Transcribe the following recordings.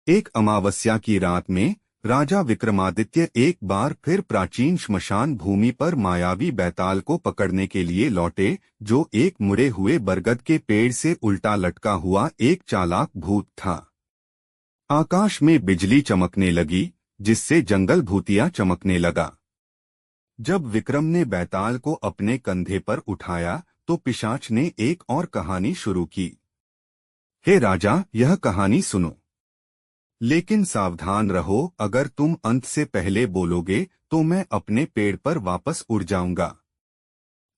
एक अमावस्या की रात में राजा विक्रमादित्य एक बार फिर प्राचीन श्मशान भूमि पर मायावी बैताल को पकड़ने के लिए लौटे, जो एक मुड़े हुए बरगद के पेड़ से उल्टा लटका हुआ एक चालाक भूत था। आकाश में बिजली चमकने लगी, जिससे जंगल भूतिया चमकने लगा। जब विक्रम ने बैताल को अपने कंधे पर उठाया तो पिशाच ने एक और कहानी शुरू की। हे राजा, यह कहानी सुनो, लेकिन सावधान रहो, अगर तुम अंत से पहले बोलोगे तो मैं अपने पेड़ पर वापस उड़ जाऊंगा।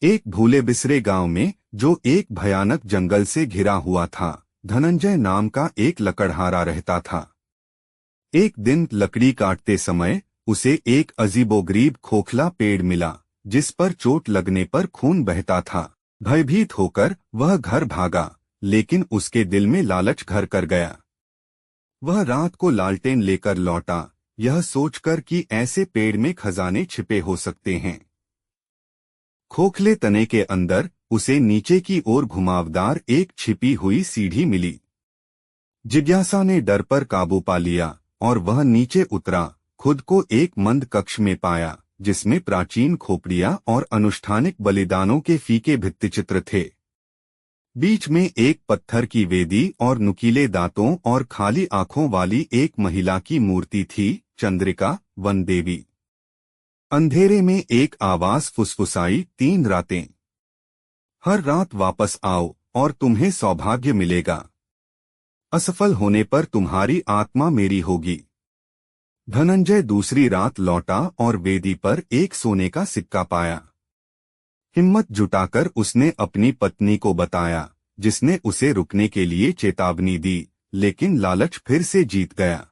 एक भूले बिसरे गांव में, जो एक भयानक जंगल से घिरा हुआ था, धनंजय नाम का एक लकड़हारा रहता था। एक दिन लकड़ी काटते समय उसे एक अजीबोगरीब खोखला पेड़ मिला, जिस पर चोट लगने पर खून बहता था। भयभीत होकर वह घर भागा, लेकिन उसके दिल में लालच घर कर गया। वह रात को लालटेन लेकर लौटा, यह सोचकर कि ऐसे पेड़ में खजाने छिपे हो सकते हैं। खोखले तने के अंदर उसे नीचे की ओर घुमावदार एक छिपी हुई सीढ़ी मिली। जिज्ञासा ने डर पर काबू पा लिया और वह नीचे उतरा, खुद को एक मंद कक्ष में पाया, जिसमें प्राचीन खोपड़ियां और अनुष्ठानिक बलिदानों के फीके भित्तिचित्र थे। बीच में एक पत्थर की वेदी और नुकीले दांतों और खाली आंखों वाली एक महिला की मूर्ति थी, चंद्रिका, वन देवी। अंधेरे में एक आवाज फुसफुसाई, 3 रातें। हर रात वापस आओ और तुम्हें सौभाग्य मिलेगा। असफल होने पर तुम्हारी आत्मा मेरी होगी। धनंजय दूसरी रात लौटा और वेदी पर एक सोने का सिक्का पाया। हिम्मत जुटाकर उसने अपनी पत्नी को बताया, जिसने उसे रुकने के लिए चेतावनी दी, लेकिन लालच फिर से जीत गया।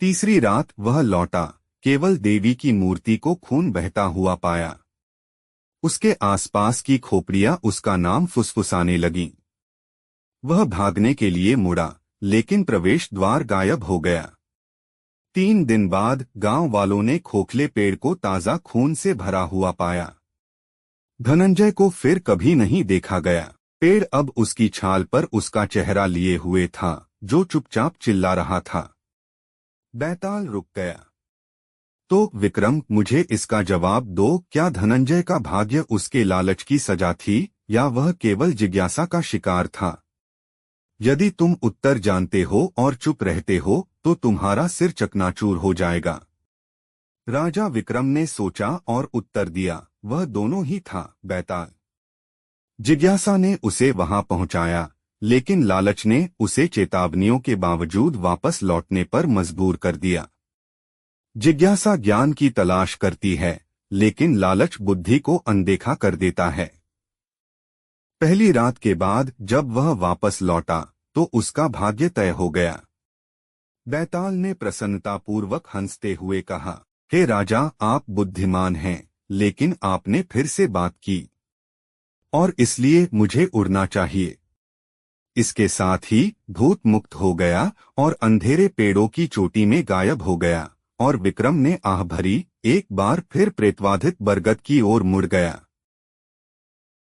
तीसरी रात वह लौटा, केवल देवी की मूर्ति को खून बहता हुआ पाया। उसके आसपास की खोपड़ियां उसका नाम फुसफुसाने लगीं। वह भागने के लिए मुड़ा, लेकिन प्रवेश द्वार गायब हो गया। 3 दिन बाद गांव वालों ने खोखले पेड़ को ताजा खून से भरा हुआ पाया। धनंजय को फिर कभी नहीं देखा गया। पेड़ अब उसकी छाल पर उसका चेहरा लिए हुए था, जो चुपचाप चिल्ला रहा था। बैताल रुक गया। तो विक्रम, मुझे इसका जवाब दो, क्या धनंजय का भाग्य उसके लालच की सजा थी, या वह केवल जिज्ञासा का शिकार था? यदि तुम उत्तर जानते हो और चुप रहते हो तो तुम्हारा सिर चकनाचूर हो जाएगा। राजा विक्रम ने सोचा और उत्तर दिया, वह दोनों ही था, बैताल। जिज्ञासा ने उसे वहां पहुंचाया, लेकिन लालच ने उसे चेतावनियों के बावजूद वापस लौटने पर मजबूर कर दिया। जिज्ञासा ज्ञान की तलाश करती है, लेकिन लालच बुद्धि को अनदेखा कर देता है। पहली रात के बाद जब वह वापस लौटा तो उसका भाग्य तय हो गया। बैताल ने प्रसन्नतापूर्वक हंसते हुए कहा, हे राजा, आप बुद्धिमान हैं, लेकिन आपने फिर से बात की, और इसलिए मुझे उड़ना चाहिए। इसके साथ ही भूत मुक्त हो गया और अंधेरे पेड़ों की चोटी में गायब हो गया, और विक्रम ने आह भरी, एक बार फिर प्रेतवाधित बरगद की ओर मुड़ गया।